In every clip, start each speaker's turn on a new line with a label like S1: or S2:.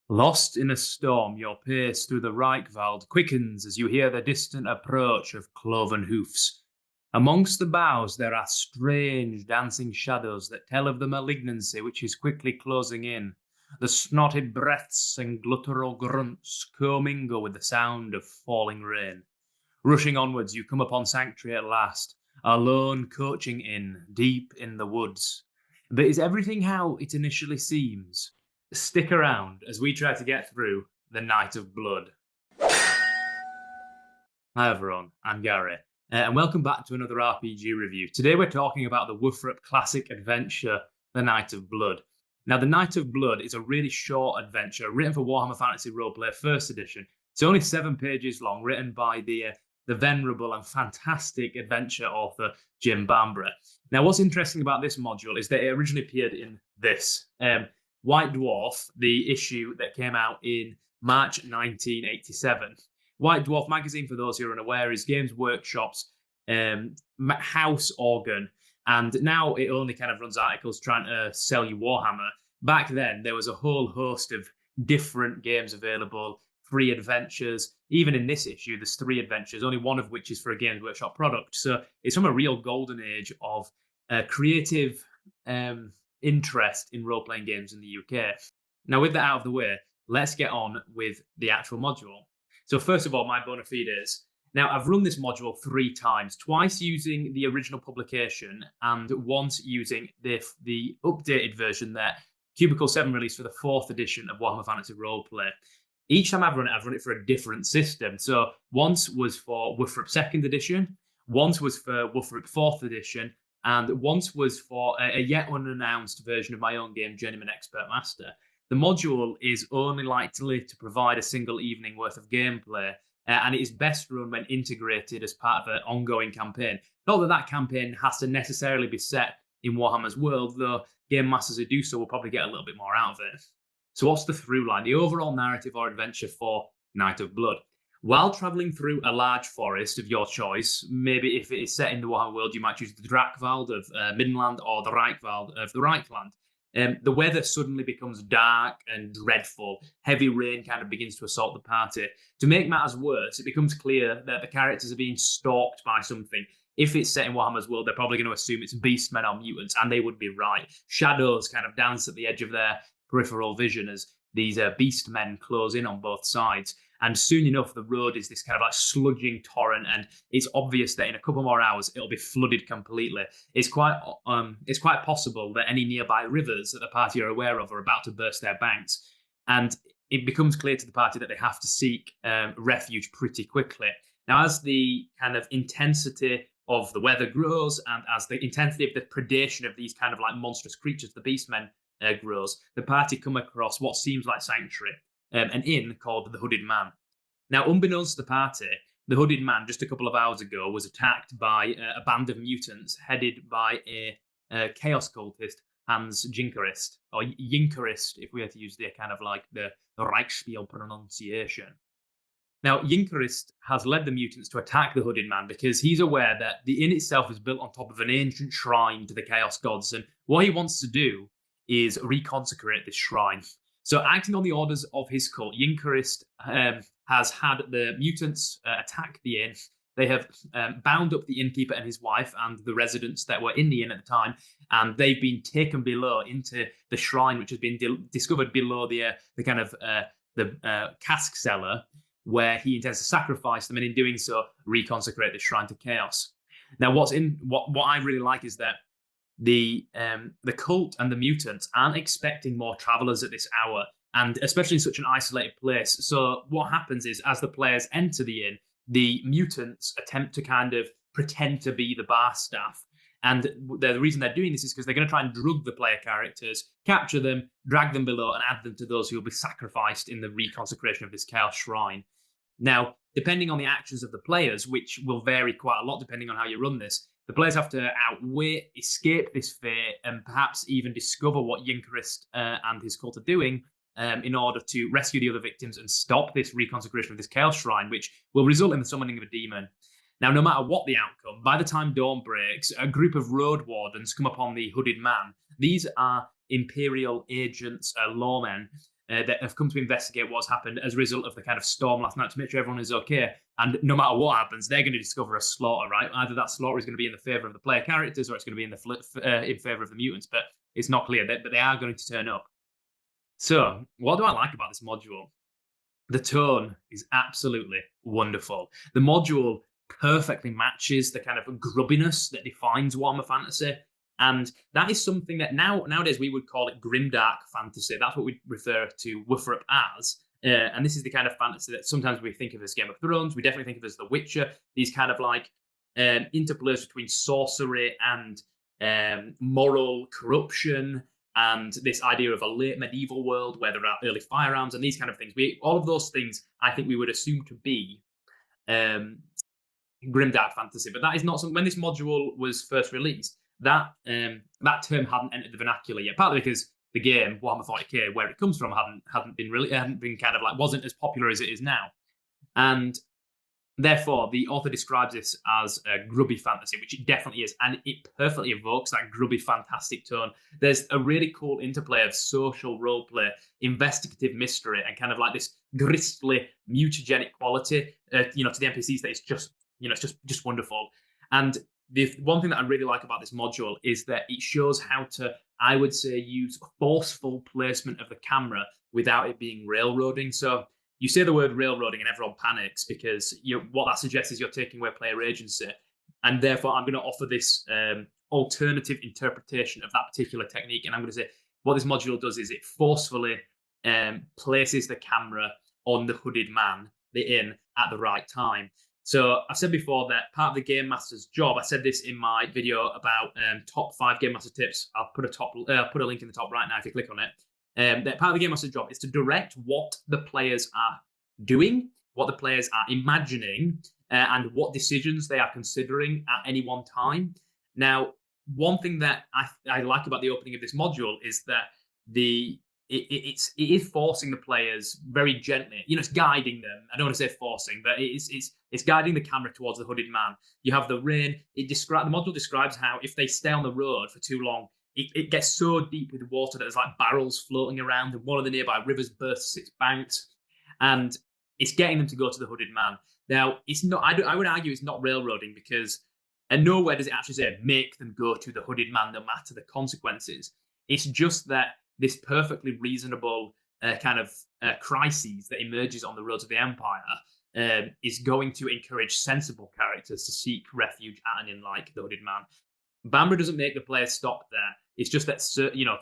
S1: Lost in a storm, your pace through the Reichwald quickens as you hear the distant approach of cloven hoofs. Amongst the boughs there are strange dancing shadows that tell of the malignancy which is quickly closing in. The snotted breaths and guttural grunts commingle with the sound of falling rain. Rushing onwards, you come upon Sanctuary at last, a lone coaching inn deep in the woods. But is everything how it initially seems? Stick around as we try to get through the Night of Blood. Hi everyone, I'm Gary, and welcome back to another RPG review. Today we're talking about the WFRP classic adventure, The Night of Blood. Now, The Night of Blood is a really short adventure written for Warhammer Fantasy Roleplay First Edition. It's only 7 pages long, written by the venerable and fantastic adventure author Jim Bambra. Now, what's interesting about this module is that it originally appeared in this. White Dwarf, the issue that came out in March 1987. White Dwarf magazine, for those who are unaware, is Games Workshop's house organ, and now it only kind of runs articles trying to sell you Warhammer. Back then, there was a whole host of different games available, free adventures. Even in this issue, there's 3 adventures, only one of which is for a Games Workshop product. So it's from a real golden age of creative interest in role-playing games in the UK. Now, with that out of the way, let's get on with the actual module. So first of all, my bona fides. Now, I've run this module 3 times, twice using the original publication and once using the updated version that Cubicle 7 released for the 4th edition of Warhammer Fantasy Roleplay. Each time I've run it for a different system. So once was for WFRP 2nd edition, once was for WFRP 4th edition, and once was for a yet unannounced version of my own game, Journeyman Expert Master. The module is only likely to provide a single evening worth of gameplay, and it is best run when integrated as part of an ongoing campaign. Not that that campaign has to necessarily be set in Warhammer's world, though game masters who do so will probably get a little bit more out of it. So what's the through line? The overall narrative or adventure for Night of Blood. While travelling through a large forest of your choice, maybe if it is set in the Warhammer world, you might choose the Drakvald of Middenland or the Reichwald of the Reichland. The weather suddenly becomes dark and dreadful. Heavy rain kind of begins to assault the party. To make matters worse, it becomes clear that the characters are being stalked by something. If it's set in Warhammer's world, they're probably going to assume it's beastmen or mutants, and they would be right. Shadows kind of dance at the edge of their peripheral vision as these beastmen close in on both sides. And soon enough, the road is this kind of like sludging torrent, and it's obvious that in a couple more hours it'll be flooded completely. It's quite possible that any nearby rivers that the party are aware of are about to burst their banks, and it becomes clear to the party that they have to seek refuge pretty quickly. Now, as the kind of intensity of the weather grows, and as the intensity of the predation of these kind of like monstrous creatures, the beastmen, grows, the party come across what seems like Sanctuary, an inn called the Hooded Man. Now, unbeknownst to the party, the Hooded Man, just a couple of hours ago, was attacked by a band of mutants headed by a chaos cultist, Hans Jinkerist, or Yinkerist, if we had to use the kind of like the Reichsspiel pronunciation. Now, Yinkerist has led the mutants to attack the Hooded Man because he's aware that the inn itself is built on top of an ancient shrine to the Chaos Gods, and what he wants to do is reconsecrate this shrine. So, acting on the orders of his cult, Yinkerist has had the mutants attack the inn. They have bound up the innkeeper and his wife and the residents that were in the inn at the time, and they've been taken below into the shrine, which has been discovered below the kind of the cask cellar, where he intends to sacrifice them, and in doing so, reconsecrate the shrine to chaos. Now, what I really like is that the cult and the mutants aren't expecting more travelers at this hour, and especially in such an isolated place. So what happens is, as the players enter the inn, the mutants attempt to kind of pretend to be the bar staff. And the reason they're doing this is because they're going to try and drug the player characters, capture them, drag them below, and add them to those who will be sacrificed in the reconsecration of this chaos shrine. Now, depending on the actions of the players, which will vary quite a lot depending on how you run this, the players have to outwit, escape this fate, and perhaps even discover what Yinkerist and his cult are doing in order to rescue the other victims and stop this reconsecration of this chaos shrine, which will result in the summoning of a demon. Now, no matter what the outcome, by the time dawn breaks, a group of road wardens come upon the Hooded Man. These are Imperial agents, lawmen, that have come to investigate what's happened as a result of the kind of storm last night to make sure everyone is okay. And no matter what happens, they're going to discover a slaughter, right? Either that slaughter is going to be in the favor of the player characters or it's going to be in favor of the mutants, but it's not clear. But they are going to turn up. So, what do I like about this module? The tone is absolutely wonderful. The module perfectly matches the kind of grubbiness that defines Warhammer Fantasy. And that is something that nowadays we would call it grimdark fantasy. That's what we refer to WFRP as. And this is the kind of fantasy that sometimes we think of as Game of Thrones. We definitely think of as The Witcher. These kind of like interplays between sorcery and moral corruption, and this idea of a late medieval world where there are early firearms and these kind of things. All of those things I think we would assume to be grimdark fantasy. But that is not something. When this module was first released, that term hadn't entered the vernacular yet, partly because the game Warhammer 40k, where it comes from, hadn't been kind of like, wasn't as popular as it is now, and therefore the author describes this as a grubby fantasy, which it definitely is, and it perfectly evokes that grubby fantastic tone. There's a really cool interplay of social roleplay, investigative mystery, and kind of like this gristly mutagenic quality to the NPCs that is just it's just wonderful. And the one thing that I really like about this module is that it shows how to, I would say, use forceful placement of the camera without it being railroading. So you say the word railroading and everyone panics because what that suggests is you're taking away player agency. And therefore, I'm going to offer this alternative interpretation of that particular technique. And I'm going to say what this module does is it forcefully places the camera on the hooded man, the inn, at the right time. So I've said before that part of the Game Master's job, I said this in my video about top 5 Game Master tips. I'll put a link in the top right now if you click on it. That part of the Game Master's job is to direct what the players are doing, what the players are imagining, and what decisions they are considering at any one time. Now, one thing that I like about the opening of this module is that it is forcing the players very gently. It's guiding them. I don't want to say forcing, but it's guiding the camera towards the hooded man. You have the rain. The module describes how if they stay on the road for too long, it gets so deep with water that there's like barrels floating around, and one of the nearby rivers bursts its banks, and it's getting them to go to the hooded man. Now, it's not. I would argue it's not railroading because, and nowhere does it actually say make them go to the hooded man no matter the consequences. It's just that this perfectly reasonable kind of crisis that emerges on the roads of the Empire is going to encourage sensible characters to seek refuge at an inn like the Hooded Man. Bambra doesn't make the players stop there. It's just that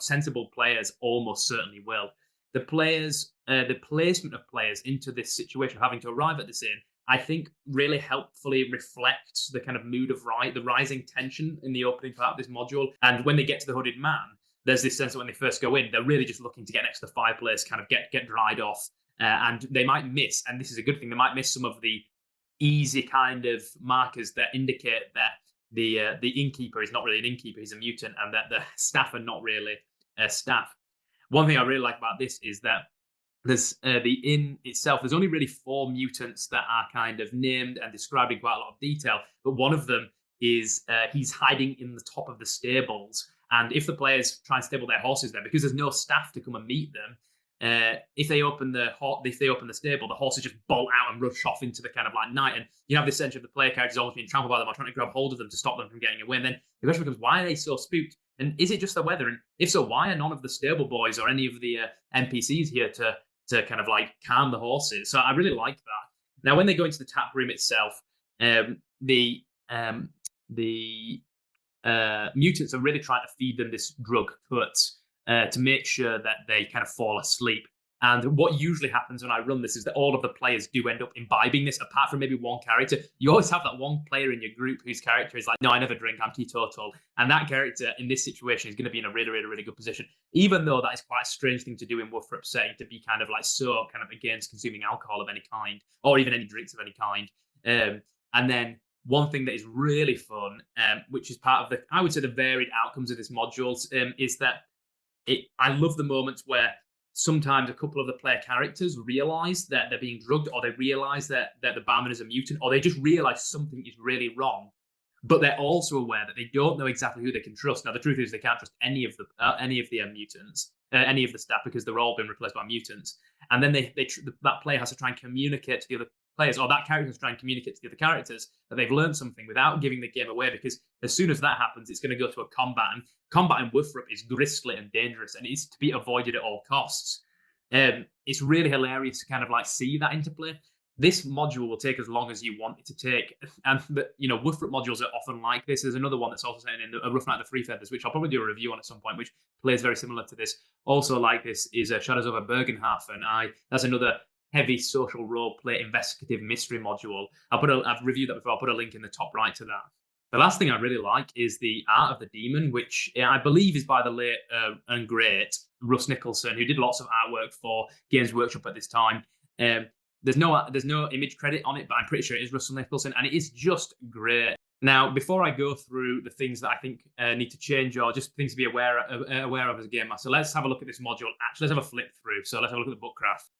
S1: sensible players almost certainly will. The placement of players into this situation, having to arrive at this inn, I think really helpfully reflects the kind of mood of the rising tension in the opening part of this module. And when they get to the Hooded Man, there's this sense that when they first go in, they're really just looking to get next to the fireplace, kind of get dried off. And they might miss, and this is a good thing, they might miss some of the easy kind of markers that indicate that the innkeeper is not really an innkeeper, he's a mutant, and that the staff are not really staff. One thing I really like about this is that there's the inn itself, there's only really 4 mutants that are kind of named and described in quite a lot of detail, but one of them is he's hiding in the top of the stables. And if the players try and stable their horses there, because there's no staff to come and meet them, if they open the stable, the horses just bolt out and rush off into the kind of like night. And you have this sense of the player characters almost being trampled by them or trying to grab hold of them to stop them from getting away. And then the question becomes, why are they so spooked? And is it just the weather? And if so, why are none of the stable boys or any of the NPCs here to kind of like calm the horses? So I really like that. Now, when they go into the tap room itself, the mutants are really trying to feed them this drug, Kurtz, to make sure that they kind of fall asleep. And what usually happens when I run this is that all of the players do end up imbibing this, apart from maybe one character. You always have that one player in your group whose character is like, no, I never drink, I'm teetotal. And that character in this situation is going to be in a really, really, really good position, even though that is quite a strange thing to do in WFRP setting, to be kind of like so kind of against consuming alcohol of any kind, or even any drinks of any kind. And then one thing that is really fun, which is part of I would say the varied outcomes of this module, is that I love the moments where sometimes a couple of the player characters realize that they're being drugged, or they realize that the barman is a mutant, or they just realize something is really wrong, but they're also aware that they don't know exactly who they can trust. Now, the truth is they can't trust any of the mutants, any of the staff, because they're all been replaced by mutants. And then that player has to try and communicate to the other players, or that character has to try and communicate to the other characters that they've learned something without giving the game away, because as soon as that happens, it's going to go to a combat, and combat in WFRP is grisly and dangerous, and it's to be avoided at all costs. It's really hilarious to kind of like see that interplay. This module will take as long as you want it to take, and WFRP modules are often like this. There's another one that's also set in A Rough Night of the Free Feathers, which I'll probably do a review on at some point, which plays very similar to this. Also like this is Shadows over Bergenhafen. That's another heavy social role play investigative mystery module. I've reviewed that before. I'll put a link in the top right to that. The last thing I really like is the art of the demon, which I believe is by the late and great Russ Nicholson, who did lots of artwork for Games Workshop at this time. There's no image credit on it, but I'm pretty sure it is Russell Nicholson, and it is just great. Now, before I go through the things that I think need to change, or just things to be aware of as a game master, let's have a look at this module. Actually, let's have a flip through. So let's have a look at the bookcraft.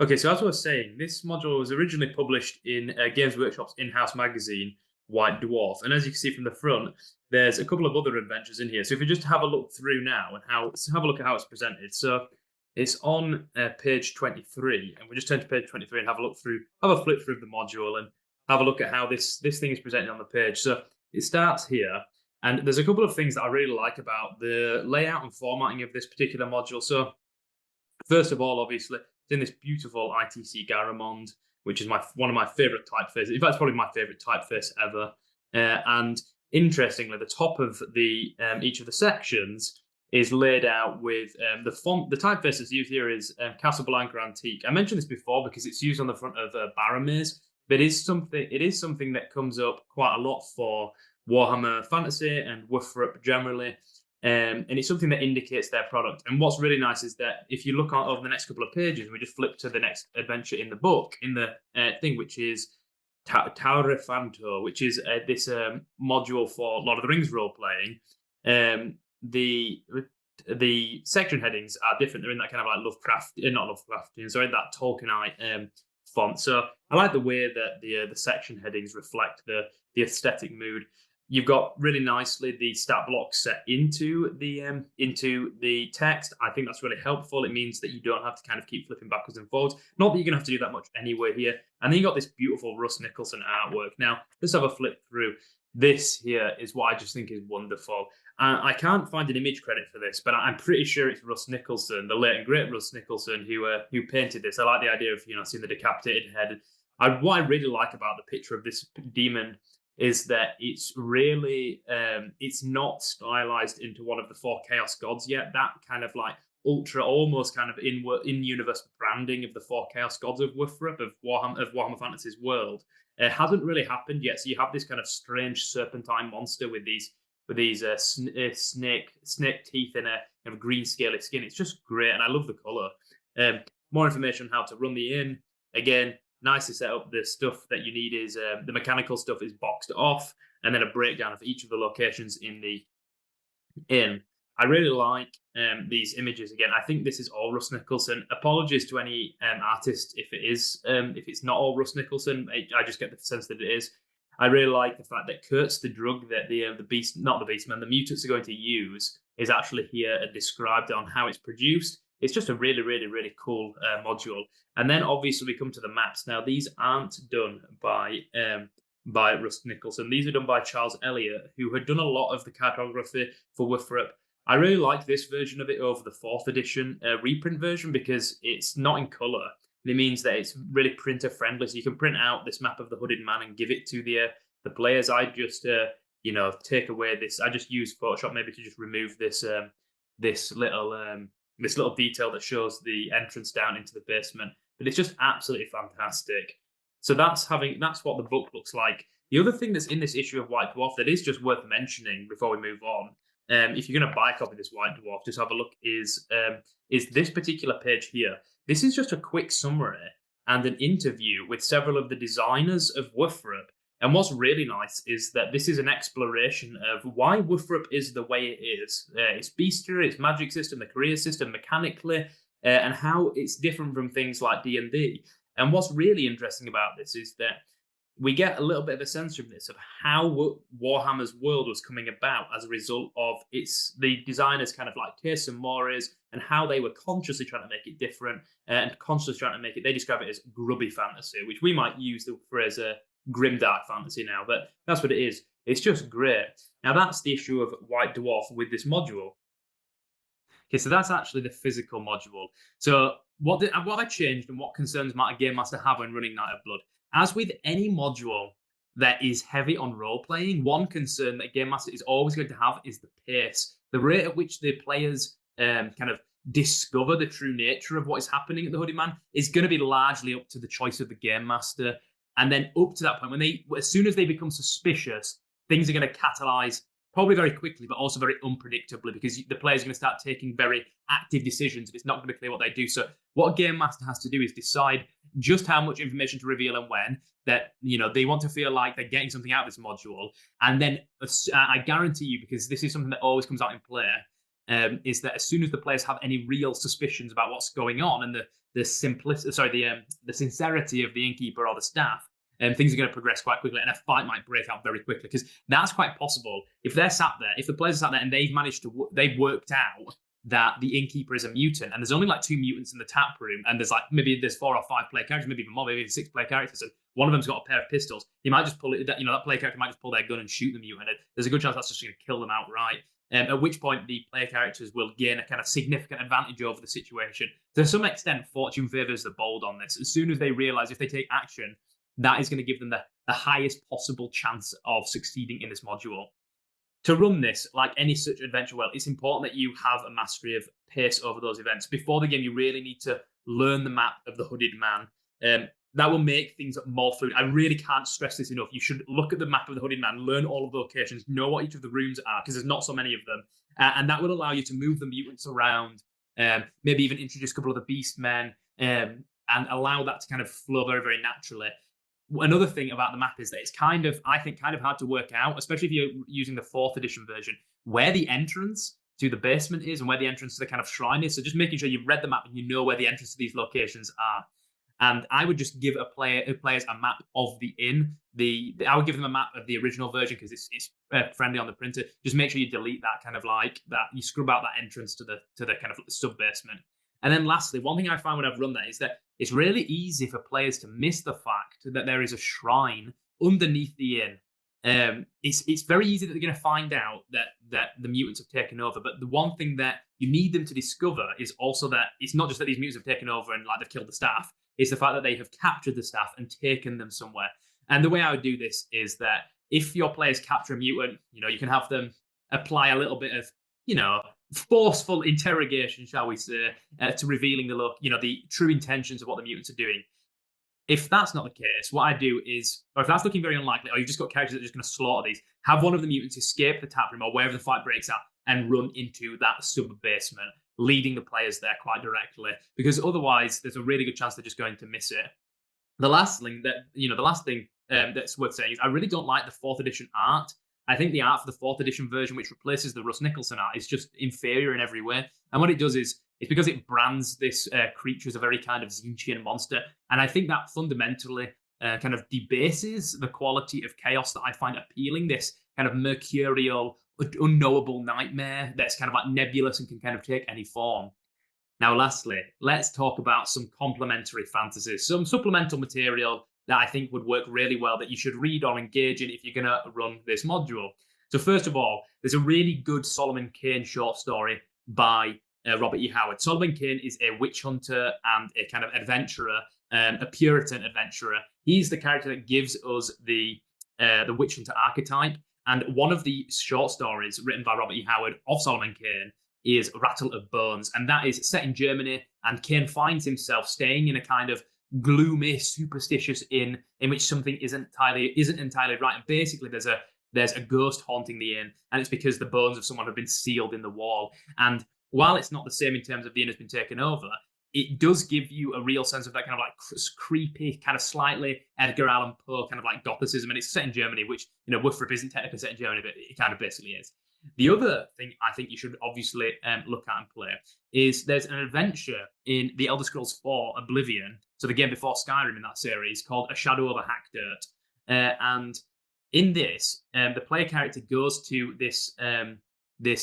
S1: Okay, so as I was saying, this module was originally published in Games Workshop's in-house magazine, White Dwarf. And as you can see from the front, there's a couple of other adventures in here. So if you just have a look through now and have a look at how it's presented. So it's on page 23, and we'll just turn to page 23 and have a flip through the module and have a look at how this thing is presented on the page. So it starts here, and there's a couple of things that I really like about the layout and formatting of this particular module. So first of all, obviously, it's in this beautiful ITC Garamond, which is one of my favorite typefaces. In fact, it's probably my favorite typeface ever. And interestingly, the top of each of the sections is laid out with the font. The typeface that's used here is Casablanca Antique. I mentioned this before because it's used on the front of Baromir, but it is something that comes up quite a lot for Warhammer Fantasy and WFRP generally. And it's something that indicates their product. And what's really nice is that if you look over the next couple of pages, we just flip to the next adventure in the book, in the thing, which is Taure Fanto, which is this module for Lord of the Rings role playing. The section headings are different. They're in that kind of like that Tolkienite font. So I like the way that the section headings reflect the aesthetic mood. You've got really nicely the stat blocks set into the text. I think that's really helpful. It means that you don't have to kind of keep flipping backwards and forwards. Not that you're going to have to do that much anyway here. And then you got this beautiful Russ Nicholson artwork. Now, let's have a flip through. This here is what I just think is wonderful. I can't find an image credit for this, but I'm pretty sure it's Russ Nicholson, the late and great Russ Nicholson, who painted this. I like the idea of seeing the decapitated head. What I really like about the picture of this demon is that it's really it's not stylized into one of the 4 Chaos Gods yet. That kind of like ultra, almost kind of in-universe branding of the 4 Chaos Gods of WFRP, of Warhammer Fantasy's world, hasn't really happened yet. So you have this kind of strange serpentine monster with these snake teeth and a green scaly skin. It's just great, and I love the color. More information on how to run the inn. Again, nicely set up. The stuff that you need is the mechanical stuff is boxed off, and then a breakdown of each of the locations in the inn. I really like these images. Again, I think this is all Russ Nicholson. Apologies to any artist if it's not all Russ Nicholson. I just get the sense that it is. I really like the fact that Kurtz, the drug that the mutants are going to use, is actually here and described on how it's produced. It's just a really, really, really cool module. And then obviously we come to the maps. Now, these aren't done by Russ Nicholson. These are done by Charles Elliott, who had done a lot of the cartography for WFRP. I really like this version of it over the 4th edition reprint version because it's not in color. It means that it's really printer friendly. So you can print out this map of the Hooded Man and give it to the players. I just take away this. I just use Photoshop maybe to just remove this little detail that shows the entrance down into the basement. But it's just absolutely fantastic. So that's what the book looks like. The other thing that's in this issue of White Dwarf that is just worth mentioning before we move on, if you're going to buy a copy of this White Dwarf, just have a look, is this particular page here. This is just a quick summary and an interview with several of the designers of WFRP. And what's really nice is that this is an exploration of why WFRP is the way it is. Its bestiary, its magic system, the career system, mechanically, and how it's different from things like D&D. And what's really interesting about this is that we get a little bit of a sense from this of how Warhammer's world was coming about as a result of the designers kind of like tastes and mores, and how they were consciously trying to make it different and consciously trying to make it. They describe it as grubby fantasy, which we might use the phrase grimdark fantasy now, but that's what it is. It's just great. Now that's the issue of White Dwarf with this module. Okay, so that's actually the physical module. So what I changed and what concerns might a game master have when running Night of Blood? As with any module that is heavy on role playing, one concern that a game master is always going to have is the pace, the rate at which the players kind of discover the true nature of what is happening at the Hooded Man is going to be largely up to the choice of the game master. And then up to that point, as soon as they become suspicious, things are going to catalyze probably very quickly, but also very unpredictably, because the players are going to start taking very active decisions if it's not going to be clear what they do. So what a game master has to do is decide just how much information to reveal and when, that they want to feel like they're getting something out of this module. And then I guarantee you, because this is something that always comes out in play, is that as soon as the players have any real suspicions about what's going on and the sincerity of the innkeeper or the staff, things are going to progress quite quickly, and a fight might break out very quickly, because that's quite possible. If they're sat there, if the players are sat there and they've worked out that the innkeeper is a mutant, and there's only like 2 mutants in the tap room, and there's 4 or 5 player characters, maybe even more, maybe 6 player characters, and one of them's got a pair of pistols, he might just pull it. That player character might just pull their gun and shoot the mutant. There's a good chance that's just going to kill them outright. At which point the player characters will gain a kind of significant advantage over the situation. To some extent, fortune favors the bold on this. As soon as they realize if they take action, that is going to give them the highest possible chance of succeeding in this module. To run this, like any such adventure well, it's important that you have a mastery of pace over those events. Before the game, you really need to learn the map of the Hooded Man. That will make things more fluid. I really can't stress this enough. You should look at the map of the Hooded Man, learn all of the locations, know what each of the rooms are, because there's not so many of them. And that will allow you to move the mutants around, maybe even introduce a couple of the beast men, and allow that to kind of flow very, very naturally. Another thing about the map is that it's kind of hard to work out, especially if you're using the 4th edition version, where the entrance to the basement is and where the entrance to the kind of shrine is. So just making sure you've read the map and you know where the entrance to these locations are. And I would just give players a map of the inn. I would give them a map of the original version because it's friendly on the printer. Just make sure you delete that kind of like that. You scrub out that entrance to the kind of sub basement. And then lastly, one thing I find when I've run that is that it's really easy for players to miss the fact that there is a shrine underneath the inn. It's very easy that they're going to find out that the mutants have taken over. But the one thing that you need them to discover is also that it's not just that these mutants have taken over and like they've killed the staff. It's the fact that they have captured the staff and taken them somewhere. And the way I would do this is that if your players capture a mutant, you can have them apply a little bit of, forceful interrogation, shall we say, to revealing the true intentions of what the mutants are doing. If that's not the case, what I do is, or if that's looking very unlikely, or you've just got characters that are just going to slaughter these, have one of the mutants escape the tap room or wherever the fight breaks out and run into that sub-basement, leading the players there quite directly, because otherwise there's a really good chance they're just going to miss it. The last thing that's worth saying is I really don't like the 4th edition art. I think the art for the 4th edition version, which replaces the Russ Nicholson art, is just inferior in every way. And what it does is, it's because it brands this creature as a very kind of Zinchian monster. And I think that fundamentally kind of debases the quality of chaos that I find appealing, this kind of mercurial, unknowable nightmare that's kind of like nebulous and can kind of take any form. Now, lastly, let's talk about some complementary fantasies, some supplemental material that I think would work really well that you should read or engage in if you're going to run this module. So first of all, there's a really good Solomon Kane short story by Robert E. Howard. Solomon Kane is a witch hunter and a kind of adventurer, a Puritan adventurer. He's the character that gives us the witch hunter archetype. And one of the short stories written by Robert E. Howard of Solomon Kane is Rattle of Bones. And that is set in Germany. And Kane finds himself staying in a kind of gloomy, superstitious inn in which something isn't entirely right. And basically there's a ghost haunting the inn. And it's because the bones of someone have been sealed in the wall. And while it's not the same in terms of the inn has been taken over, it does give you a real sense of that kind of like creepy, kind of slightly Edgar Allan Poe kind of like gothicism. And it's set in Germany, which, WFRP isn't technically set in Germany, but it kind of basically is. The other thing I think you should obviously look at and play is there's an adventure in the Elder Scrolls 4 Oblivion, so the game before Skyrim in that series, called A Shadow Over Hackdirt. And in this, the player character goes to this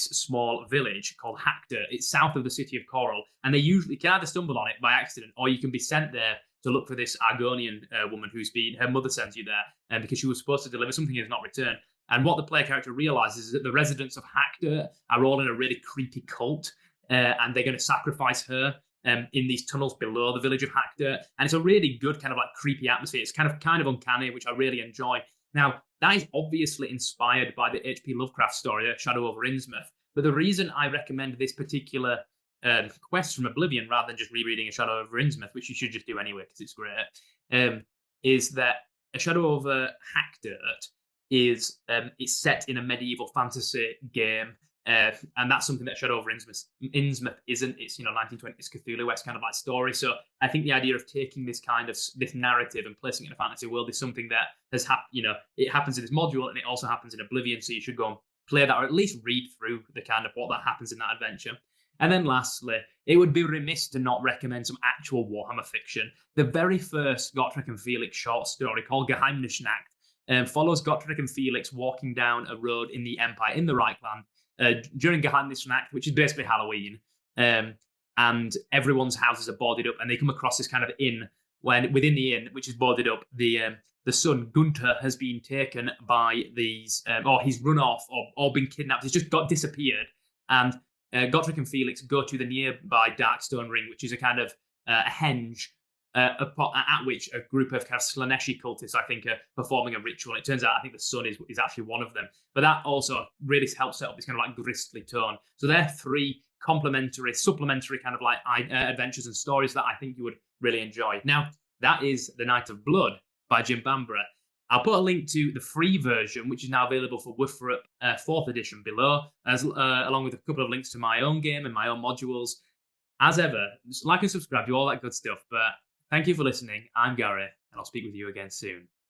S1: small village called Hactor. It's south of the city of Coral, and they usually can either stumble on it by accident, or you can be sent there to look for this Argonian woman her mother sends you there because she was supposed to deliver something and has not returned. And what the player character realizes is that the residents of Hactor are all in a really creepy cult, and they're going to sacrifice her in these tunnels below the village of Hactor. And it's a really good kind of like creepy atmosphere. It's kind of uncanny, which I really enjoy. Now, that is obviously inspired by the H.P. Lovecraft story, Shadow over Innsmouth. But the reason I recommend this particular quest from Oblivion, rather than just rereading A Shadow over Innsmouth, which you should just do anyway because it's great, is that A Shadow over Hackdirt is it's set in a medieval fantasy game, and that's something that Shadow over Innsmouth isn't. It's 1920s Cthulhu-esque kind of like story. So I think the idea of taking this narrative and placing it in a fantasy world is something that has happened. It happens in this module, and it also happens in Oblivion. So you should go and play that, or at least read through the kind of what that happens in that adventure. And then lastly, it would be remiss to not recommend some actual Warhammer fiction. The very first Gotrek and Felix short story, called Geheimnisnacht, follows Gotrek and Felix walking down a road in the Empire, in the Reichland, during Geheimnisnacht, which is basically Halloween. And everyone's houses are boarded up, and they come across this kind of inn, when within the inn, which is boarded up, the son, Gunther, has been taken by these, or he's run off, or been kidnapped. He's just disappeared. And Gotrek and Felix go to the nearby Darkstone Ring, which is a kind of a henge at which a group of kind of Slaneshi cultists, I think, are performing a ritual. It turns out I think the sun is actually one of them. But that also really helps set up this kind of like grisly tone. So they're three supplementary kind of like adventures and stories that I think you would really enjoy. Now, that is The Night of Blood by Jim Bambara. I'll put a link to the free version, which is now available for WFRP 4th edition below, along with a couple of links to my own game and my own modules. As ever, just like and subscribe, do all that good stuff. But thank you for listening. I'm Gary, and I'll speak with you again soon.